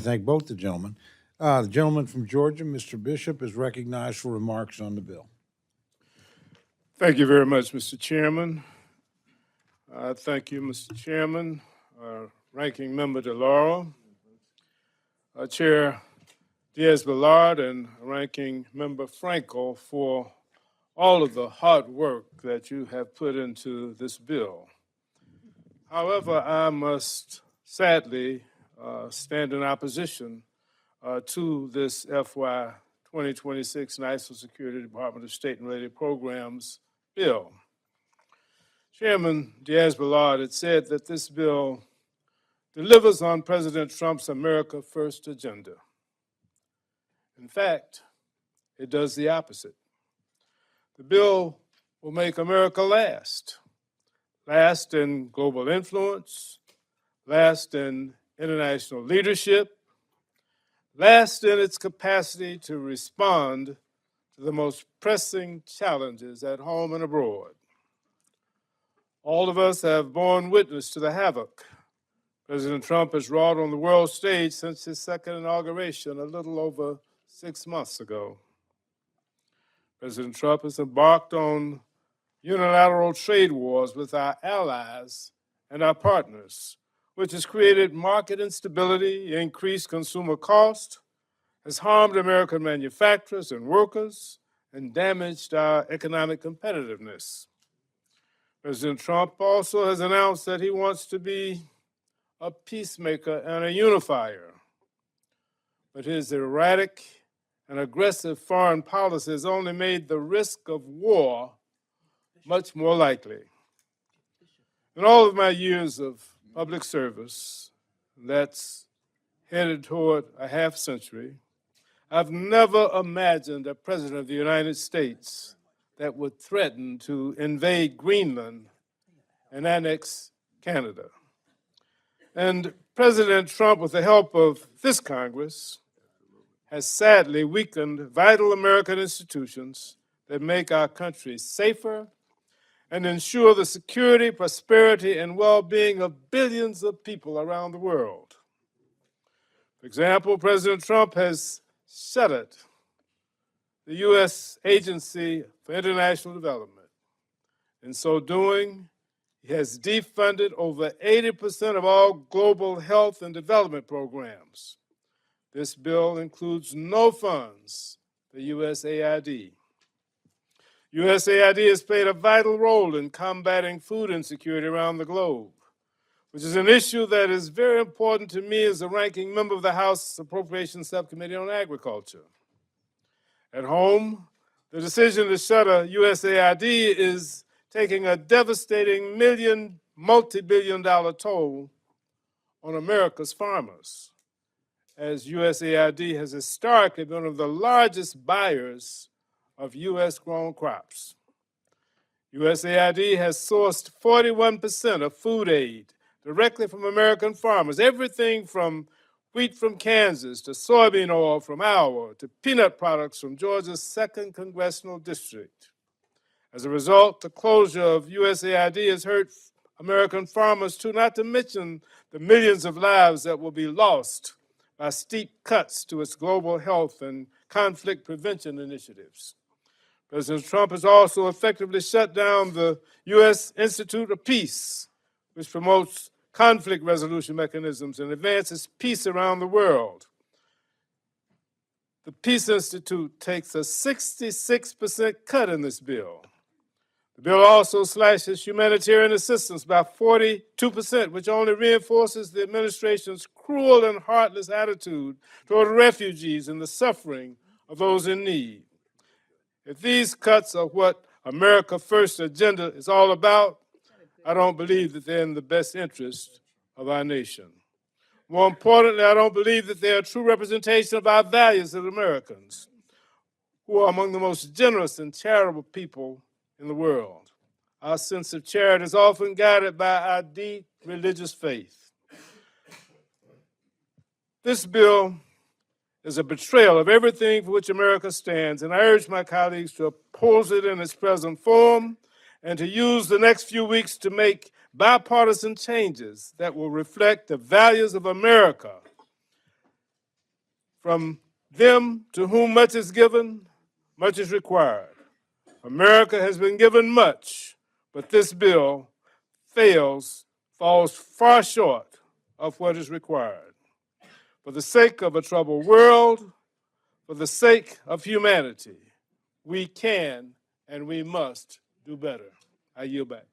Thank both the gentlemen. The gentleman from Georgia, Mr. Bishop, is recognized for remarks on the bill. Thank you very much, Mr. Chairman. Thank you, Mr. Chairman, Ranking Member DeLauro, Chair Diaz-Balart, and Ranking Member Franco for all of the hard work that you have put into this bill. However, I must sadly stand in opposition to this FY 2026 National Security Department of State and Related Programs bill. Chairman Diaz-Balart had said that this bill delivers on President Trump's America First agenda. In fact, it does the opposite. The bill will make America last in global influence, last in international leadership, last in its capacity to respond to the most pressing challenges at home and abroad. All of us have borne witness to the havoc President Trump has wrought on the world stage since his second inauguration a little over 6 months ago. President Trump has embarked on unilateral trade wars with our allies and our partners, which has created market instability, increased consumer cost, has harmed American manufacturers and workers, and damaged our economic competitiveness. President Trump also has announced that he wants to be a peacemaker and a unifier. But his erratic and aggressive foreign policy has only made the risk of war much more likely. In all of my years of public service, that's headed toward a half century, I've never imagined a president of the United States that would threaten to invade Greenland and annex Canada. And President Trump, with the help of this Congress, has sadly weakened vital American institutions that make our country safer and ensure the security, prosperity, and well-being of billions of people around the world. For example, President Trump has shuttered the U.S. Agency for International Development. In so doing, he has defunded over 80% of all global health and development programs. This bill includes no funds for USAID. USAID has played a vital role in combating food insecurity around the globe, which is an issue that is very important to me as a ranking member of the House Appropriations Subcommittee on Agriculture. At home, the decision to shutter USAID is taking a devastating multi-billion-dollar toll on America's farmers, as USAID has historically been one of the largest buyers of U.S.-grown crops. USAID has sourced 41% of food aid directly from American farmers, everything from wheat from Kansas to soybean oil from Iowa to peanut products from Georgia's 2nd Congressional District. As a result, the closure of USAID has hurt American farmers too, not to mention the millions of lives that will be lost by steep cuts to its global health and conflict prevention initiatives. President Trump has also effectively shut down the U.S. Institute of Peace, which promotes conflict resolution mechanisms and advances peace around the world. The Peace Institute takes a 66% cut in this bill. The bill also slashes humanitarian assistance by 42%, which only reinforces the administration's cruel and heartless attitude toward refugees and the suffering of those in need. If these cuts are what America First agenda is all about, I don't believe that they're in the best interest of our nation. More importantly, I don't believe that they're a true representation of our values as Americans, who are among the most generous and charitable people in the world. Our sense of charity is often guided by our deep religious faith. This bill is a betrayal of everything for which America stands, and I urge my colleagues to oppose it in its present form and to use the next few weeks to make bipartisan changes that will reflect the values of America From them to whom much is given, much is required. America has been given much, but this bill falls far short of what is required. For the sake of a troubled world, for the sake of humanity, we can and we must do better. I yield back.